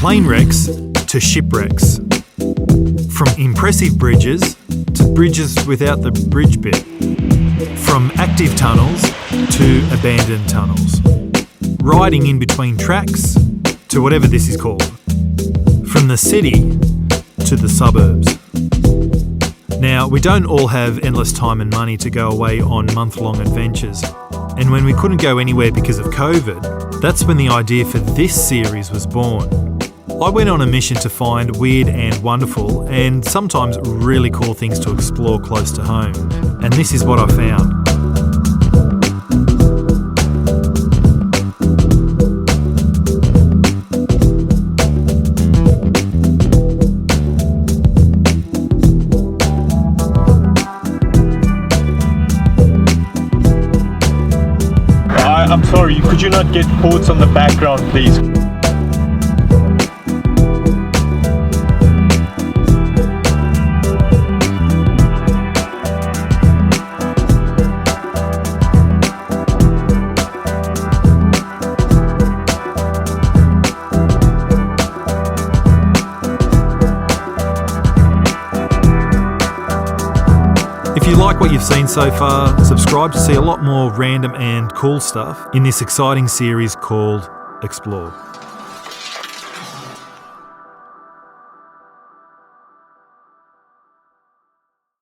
plane wrecks to shipwrecks. From impressive bridges to bridges without the bridge bit. From active tunnels to abandoned tunnels. Riding in between tracks to whatever this is called. From the city to the suburbs. Now, we don't all have endless time and money to go away on month-long adventures. And when we couldn't go anywhere because of COVID, that's when the idea for this series was born. I went on a mission to find weird and wonderful and sometimes really cool things to explore close to home. And this is what I found. I'm sorry, could you not get quotes on the background, please? If you like what you've seen so far, subscribe to see a lot more random and cool stuff in this exciting series called Explore.